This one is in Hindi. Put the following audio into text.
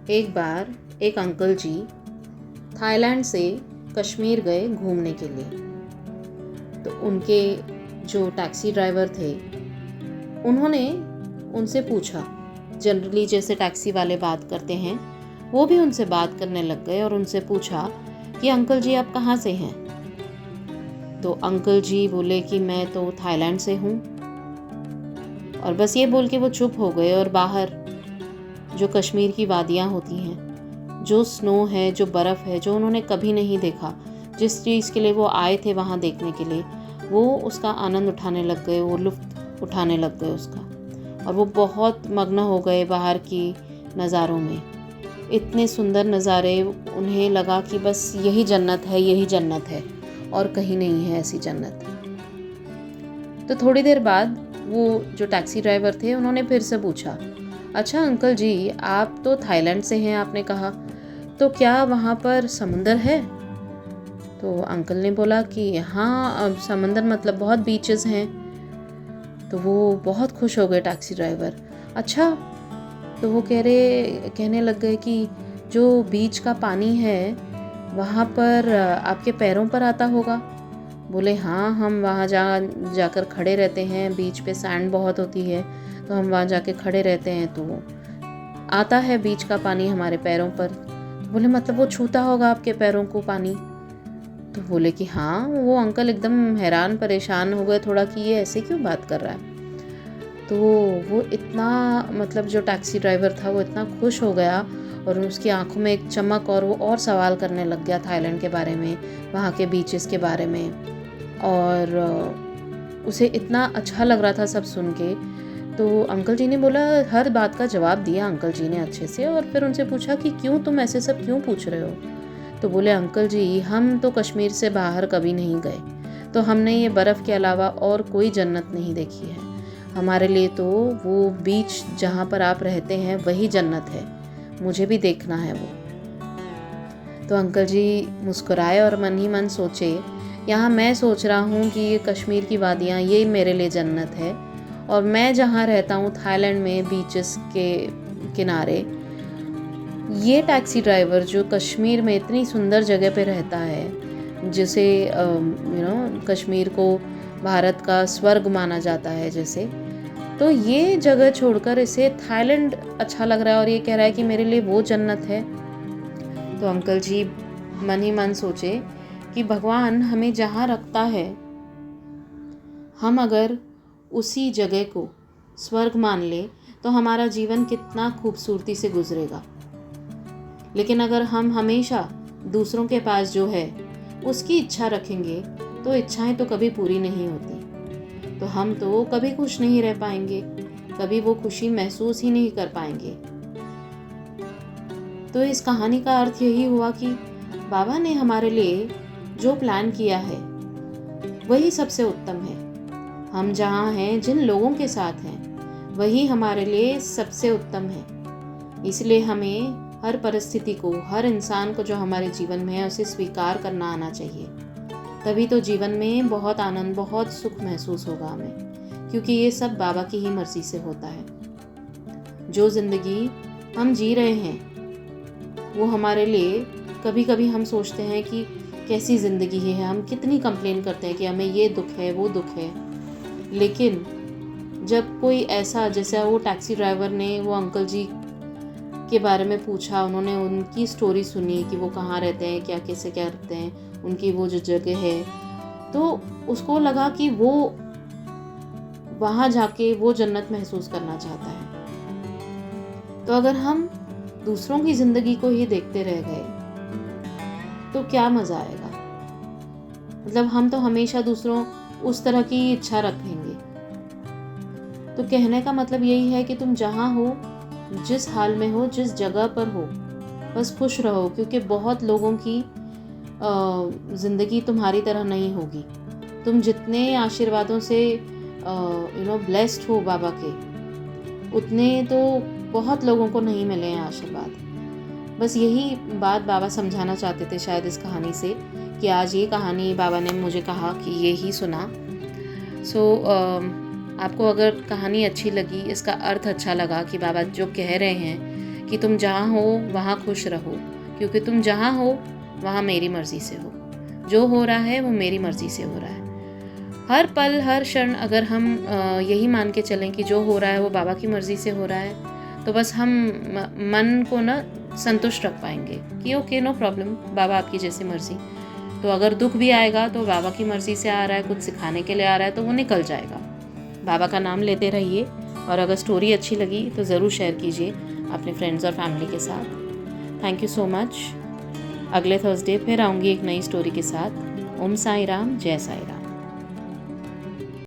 एक बार एक अंकल जी थाईलैंड से कश्मीर गए घूमने के लिए। तो उनके जो टैक्सी ड्राइवर थे उन्होंने उनसे पूछा, जनरली जैसे टैक्सी वाले बात करते हैं वो भी उनसे बात करने लग गए और उनसे पूछा कि अंकल जी आप कहाँ से हैं। तो अंकल जी बोले कि मैं तो थाईलैंड से हूँ। और बस ये बोल के वो चुप हो गए और बाहर जो कश्मीर की वादियाँ होती हैं, जो स्नो है, जो बर्फ़ है, जो उन्होंने कभी नहीं देखा, जिस चीज़ के लिए वो आए थे वहाँ देखने के लिए, वो उसका आनंद उठाने लग गए, वो लुत्फ़ उठाने लग गए उसका। और वो बहुत मग्न हो गए बाहर की नज़ारों में। इतने सुंदर नज़ारे, उन्हें लगा कि बस यही जन्नत है, यही जन्नत है और कहीं नहीं है ऐसी जन्नत। तो थोड़ी देर बाद वो जो टैक्सी ड्राइवर थे उन्होंने फिर से पूछा, अच्छा अंकल जी आप तो थाईलैंड से हैं आपने कहा, तो क्या वहाँ पर समुंदर है? तो अंकल ने बोला कि हाँ अब समंदर मतलब बहुत बीचेस हैं। तो वो बहुत खुश हो गए टैक्सी ड्राइवर। अच्छा, तो वो कहने लग गए कि जो बीच का पानी है वहाँ पर आपके पैरों पर आता होगा? बोले हाँ हम वहाँ जाकर खड़े रहते हैं, बीच पे सैंड बहुत होती है तो हम वहाँ जाके खड़े रहते हैं तो आता है बीच का पानी हमारे पैरों पर। तो बोले मतलब वो छूता होगा आपके पैरों को पानी? तो बोले कि हाँ। वो अंकल एकदम हैरान परेशान हो गए थोड़ा कि ये ऐसे क्यों बात कर रहा है। तो वो इतना मतलब जो टैक्सी ड्राइवर था वो इतना खुश हो गया और उसकी आंखों में एक चमक और वो और सवाल करने लग गया थाईलैंड के बारे में, वहाँ के बीचेस के बारे में। और उसे इतना अच्छा लग रहा था सब सुन के। तो अंकल जी ने बोला, हर बात का जवाब दिया अंकल जी ने अच्छे से और फिर उनसे पूछा कि क्यों तुम ऐसे सब क्यों पूछ रहे हो? तो बोले अंकल जी हम तो कश्मीर से बाहर कभी नहीं गए, तो हमने ये बर्फ़ के अलावा और कोई जन्नत नहीं देखी है। हमारे लिए तो वो बीच जहाँ पर आप रहते हैं वही जन्नत है, मुझे भी देखना है वो। तो अंकल जी मुस्कुराए और मन ही मन सोचे, यहाँ मैं सोच रहा हूँ कि ये कश्मीर की वादियाँ ये मेरे लिए जन्नत है और मैं जहाँ रहता हूँ थाईलैंड में बीचेस के किनारे, ये टैक्सी ड्राइवर जो कश्मीर में इतनी सुंदर जगह पे रहता है, जिसे कश्मीर को भारत का स्वर्ग माना जाता है जैसे, तो ये जगह छोड़कर इसे थाईलैंड अच्छा लग रहा है और ये कह रहा है कि मेरे लिए वो जन्नत है। तो अंकल जी मन ही मन सोचे कि भगवान हमें जहाँ रखता है, हम अगर उसी जगह को स्वर्ग मान ले तो हमारा जीवन कितना खूबसूरती से गुजरेगा। लेकिन अगर हम हमेशा दूसरों के पास जो है उसकी इच्छा रखेंगे तो इच्छाएं तो कभी पूरी नहीं होती, तो हम तो कभी खुश नहीं रह पाएंगे, कभी वो खुशी महसूस ही नहीं कर पाएंगे। तो इस कहानी का अर्थ यही हुआ कि बाबा ने हमारे लिए जो प्लान किया है वही सबसे उत्तम है। हम जहाँ हैं, जिन लोगों के साथ हैं, वही हमारे लिए सबसे उत्तम है। इसलिए हमें हर परिस्थिति को, हर इंसान को जो हमारे जीवन में है उसे स्वीकार करना आना चाहिए। तभी तो जीवन में बहुत आनंद, बहुत सुख महसूस होगा हमें, क्योंकि ये सब बाबा की ही मर्जी से होता है। जो ज़िंदगी हम जी रहे हैं वो हमारे लिए, कभी कभी हम सोचते हैं कि कैसी ज़िंदगी है, हम कितनी कंप्लेन करते हैं कि हमें ये दुख है वो दुख है। लेकिन जब कोई ऐसा, जैसे वो टैक्सी ड्राइवर ने वो अंकल जी के बारे में पूछा, उन्होंने उनकी स्टोरी सुनी कि वो कहाँ रहते हैं, क्या कैसे क्या करते हैं, उनकी वो जो जगह है, तो उसको लगा कि वो वहाँ जाके वो जन्नत महसूस करना चाहता है। तो अगर हम दूसरों की ज़िंदगी को ही देखते रह गए तो क्या मज़ा आएगा। मतलब हम तो हमेशा दूसरों उस तरह की इच्छा रखेंगे। तो कहने का मतलब यही है कि तुम जहाँ हो, जिस हाल में हो, जिस जगह पर हो, बस खुश रहो, क्योंकि बहुत लोगों की ज़िंदगी तुम्हारी तरह नहीं होगी। तुम जितने आशीर्वादों से ब्लेस्ड हो बाबा के, उतने तो बहुत लोगों को नहीं मिले हैं आशीर्वाद। बस यही बात बाबा समझाना चाहते थे शायद इस कहानी से, कि आज ये कहानी बाबा ने मुझे कहा कि ये ही सुना। आपको अगर कहानी अच्छी लगी, इसका अर्थ अच्छा लगा कि बाबा जो कह रहे हैं कि तुम जहाँ हो वहाँ खुश रहो, क्योंकि तुम जहाँ हो वहाँ मेरी मर्ज़ी से हो। जो हो रहा है वो मेरी मर्ज़ी से हो रहा है। हर पल हर क्षण अगर हम यही मान के चलें कि जो हो रहा है वो बाबा की मर्ज़ी से हो रहा है, तो बस हम मन को ना संतुष्ट रख पाएंगे कि ओके, नो प्रॉब्लम, बाबा आपकी जैसी मर्ज़ी। तो अगर दुख भी आएगा तो बाबा की मर्ज़ी से आ रहा है, कुछ सिखाने के लिए आ रहा है, तो वो निकल जाएगा। बाबा का नाम लेते रहिए, और अगर स्टोरी अच्छी लगी तो ज़रूर शेयर कीजिए अपने फ्रेंड्स और फैमिली के साथ। Thank you so much. अगले थर्सडे फिर आऊँगी एक नई स्टोरी के साथ। ओम साई राम, जय साई राम।